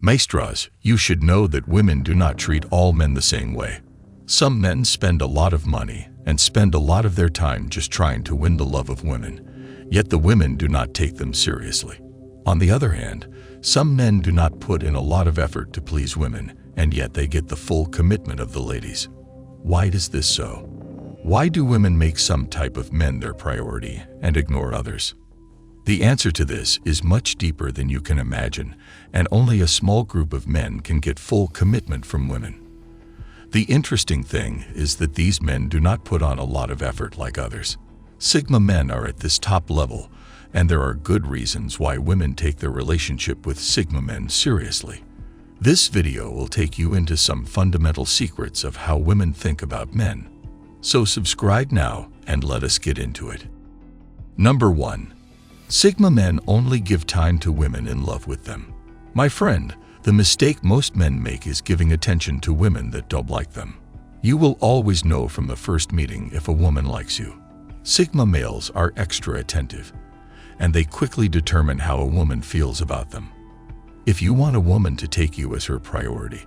Mestros, you should know that women do not treat all men the same way. Some men spend a lot of money and spend a lot of their time just trying to win the love of women, yet the women do not take them seriously. On the other hand, some men do not put in a lot of effort to please women, and yet they get the full commitment of the ladies. Why is this so? Why do women make some type of men their priority and ignore others? The answer to this is much deeper than you can imagine, and only a small group of men can get full commitment from women. The interesting thing is that these men do not put on a lot of effort like others. Sigma men are at this top level, and there are good reasons why women take their relationship with Sigma men seriously. This video will take you into some fundamental secrets of how women think about men. So subscribe now and let us get into it. Number 1. Sigma men only give time to women in love with them. My friend, the mistake most men make is giving attention to women that don't like them. You will always know from the first meeting if a woman likes you. Sigma males are extra attentive, and they quickly determine how a woman feels about them. If you want a woman to take you as her priority,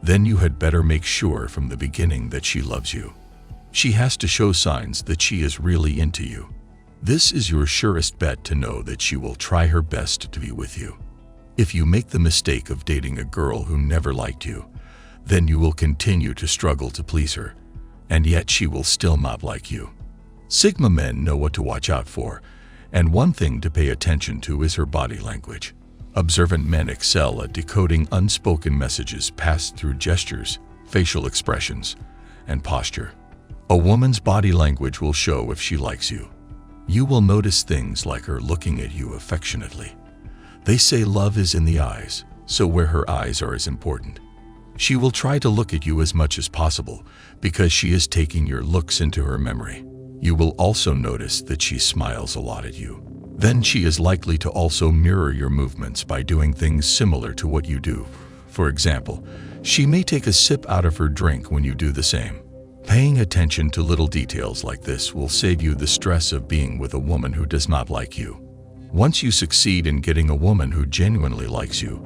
then you had better make sure from the beginning that she loves you. She has to show signs that she is really into you. This is your surest bet to know that she will try her best to be with you. If you make the mistake of dating a girl who never liked you, then you will continue to struggle to please her, and yet she will still not like you. Sigma men know what to watch out for, and one thing to pay attention to is her body language. Observant men excel at decoding unspoken messages passed through gestures, facial expressions, and posture. A woman's body language will show if she likes you. You will notice things like her looking at you affectionately. They say love is in the eyes, so where her eyes are is important. She will try to look at you as much as possible because she is taking your looks into her memory. You will also notice that she smiles a lot at you. Then she is likely to also mirror your movements by doing things similar to what you do. For example, she may take a sip out of her drink when you do the same. Paying attention to little details like this will save you the stress of being with a woman who does not like you. Once you succeed in getting a woman who genuinely likes you,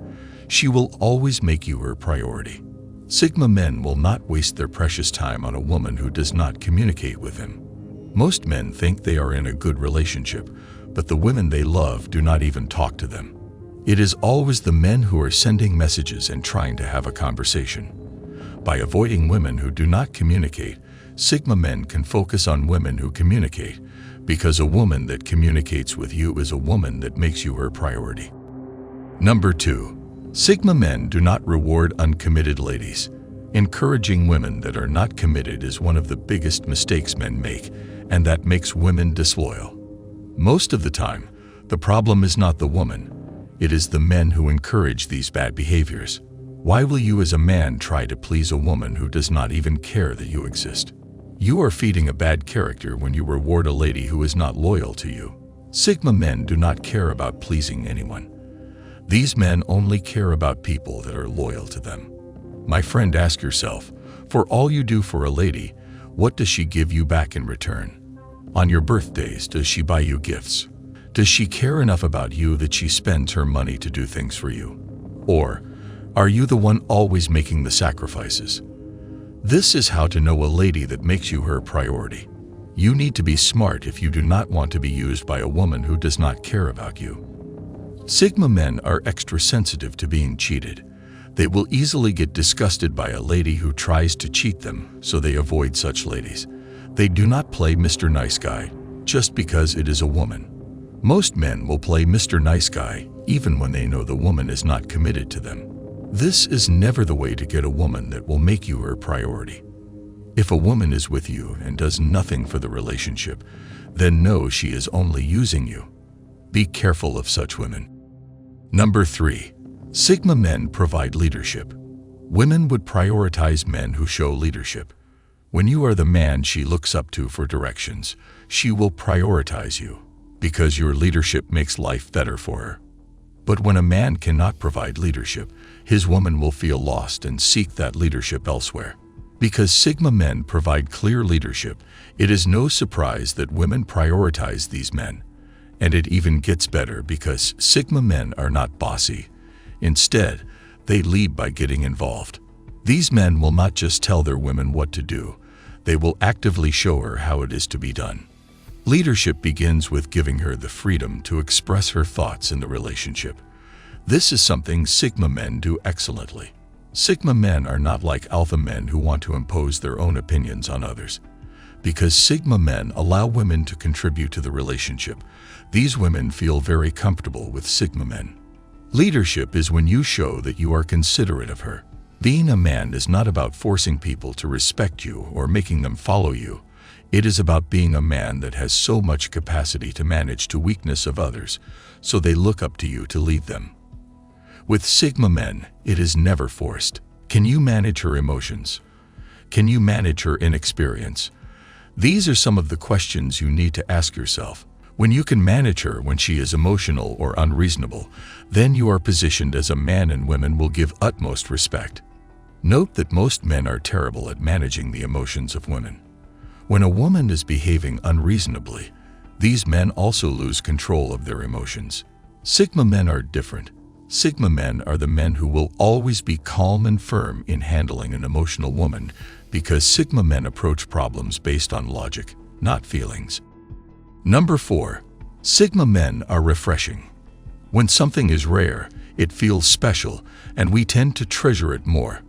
she will always make you her priority. Sigma men will not waste their precious time on a woman who does not communicate with him. Most men think they are in a good relationship, but the women they love do not even talk to them. It is always the men who are sending messages and trying to have a conversation. By avoiding women who do not communicate, Sigma men can focus on women who communicate, because a woman that communicates with you is a woman that makes you her priority. Number 2. Sigma men do not reward uncommitted ladies. Encouraging women that are not committed is one of the biggest mistakes men make, and that makes women disloyal. Most of the time, the problem is not the woman. It is the men who encourage these bad behaviors. Why will you as a man try to please a woman who does not even care that you exist? You are feeding a bad character when you reward a lady who is not loyal to you. Sigma men do not care about pleasing anyone. These men only care about people that are loyal to them. My friend, ask yourself, for all you do for a lady, what does she give you back in return? On your birthdays, does she buy you gifts? Does she care enough about you that she spends her money to do things for you? Or are you the one always making the sacrifices? This is how to know a lady that makes you her priority. You need to be smart if you do not want to be used by a woman who does not care about you. Sigma men are extra sensitive to being cheated. They will easily get disgusted by a lady who tries to cheat them, so they avoid such ladies. They do not play Mr. Nice Guy just because it is a woman. Most men will play Mr. Nice Guy even when they know the woman is not committed to them. This is never the way to get a woman that will make you her priority. If a woman is with you and does nothing for the relationship, then know she is only using you. Be careful of such women. Number 3. Sigma men provide leadership. Women would prioritize men who show leadership. When you are the man she looks up to for directions, she will prioritize you, because your leadership makes life better for her. But when a man cannot provide leadership, his woman will feel lost and seek that leadership elsewhere. Because Sigma men provide clear leadership, it is no surprise that women prioritize these men. And it even gets better because Sigma men are not bossy. Instead, They lead by getting involved. These men will not just tell their women what to do, they will actively show her how it is to be done. Leadership begins with giving her the freedom to express her thoughts in the relationship. This is something Sigma men do excellently. Sigma men are not like alpha men who want to impose their own opinions on others. Because Sigma men allow women to contribute to the relationship, these women feel very comfortable with Sigma men. Leadership is when you show that you are considerate of her. Being a man is not about forcing people to respect you or making them follow you. It is about being a man that has so much capacity to manage the weakness of others, so they look up to you to lead them. With Sigma men, it is never forced. Can you manage her emotions? Can you manage her inexperience? These are some of the questions you need to ask yourself. When you can manage her when she is emotional or unreasonable, then you are positioned as a man and women will give utmost respect. Note that most men are terrible at managing the emotions of women. When a woman is behaving unreasonably, these men also lose control of their emotions. Sigma men are different. Sigma men are the men who will always be calm and firm in handling an emotional woman because Sigma men approach problems based on logic, not feelings. Number 4. Sigma men are refreshing. When something is rare, it feels special, and we tend to treasure it more.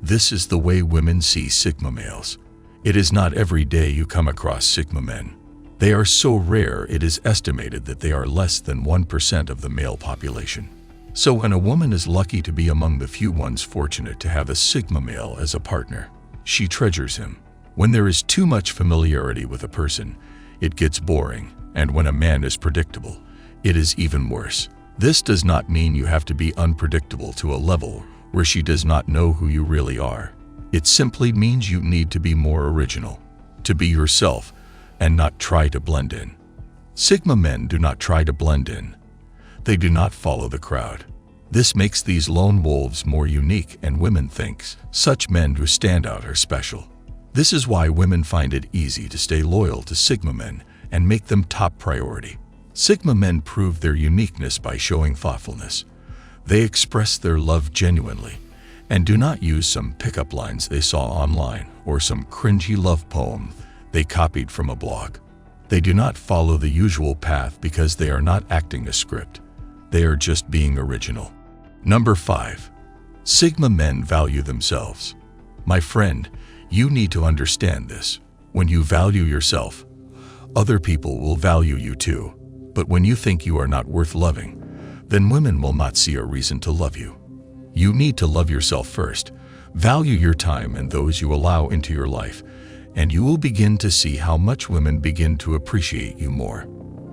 This is the way women see Sigma males. It is not every day you come across Sigma men. They are so rare it is estimated that they are less than 1% of the male population. So when a woman is lucky to be among the few ones fortunate to have a Sigma male as a partner, she treasures him. When there is too much familiarity with a person, it gets boring, and when a man is predictable, it is even worse. This does not mean you have to be unpredictable to a level where she does not know who you really are. It simply means you need to be more original, to be yourself, and not try to blend in. Sigma men do not try to blend in. They do not follow the crowd. This makes these lone wolves more unique, and women think such men who stand out are special. This is why women find it easy to stay loyal to Sigma men and make them top priority. Sigma men prove their uniqueness by showing thoughtfulness. They express their love genuinely and do not use some pickup lines they saw online or some cringy love poem they copied from a blog. They do not follow the usual path because they are not acting a script. They are just being original. Number 5. Sigma men value themselves. My friend, you need to understand this. When you value yourself, other people will value you too. But when you think you are not worth loving, then women will not see a reason to love you. You need to love yourself first. Value your time and those you allow into your life, and you will begin to see how much women begin to appreciate you more.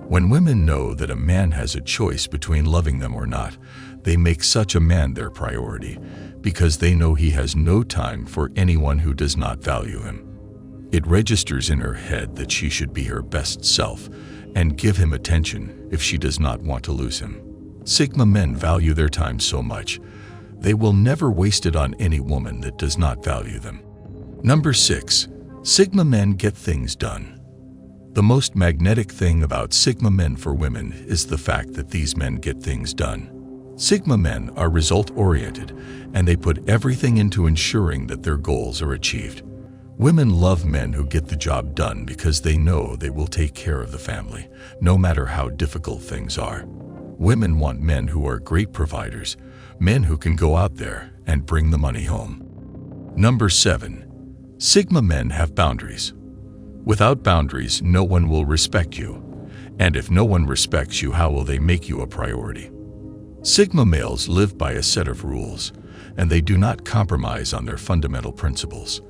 When women know that a man has a choice between loving them or not, they make such a man their priority because they know he has no time for anyone who does not value him. It registers in her head that she should be her best self and give him attention if she does not want to lose him. Sigma men value their time so much, they will never waste it on any woman that does not value them. Number 6. Sigma men get things done. The most magnetic thing about Sigma men for women is the fact that these men get things done. Sigma men are result-oriented, and they put everything into ensuring that their goals are achieved. Women love men who get the job done because they know they will take care of the family, no matter how difficult things are. Women want men who are great providers, men who can go out there and bring the money home. Number 7. Sigma men have boundaries. Without boundaries, no one will respect you. And if no one respects you, how will they make you a priority? Sigma males live by a set of rules, and they do not compromise on their fundamental principles.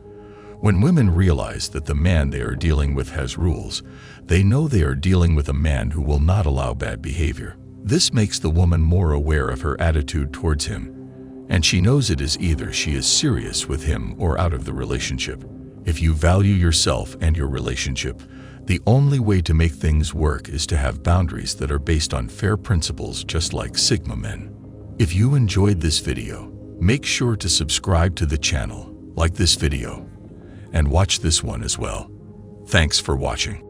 When women realize that the man they are dealing with has rules, they know they are dealing with a man who will not allow bad behavior. This makes the woman more aware of her attitude towards him, and she knows it is either she is serious with him or out of the relationship. If you value yourself and your relationship, the only way to make things work is to have boundaries that are based on fair principles, just like Sigma men. If you enjoyed this video, make sure to subscribe to the channel, like this video, and watch this one as well. Thanks for watching.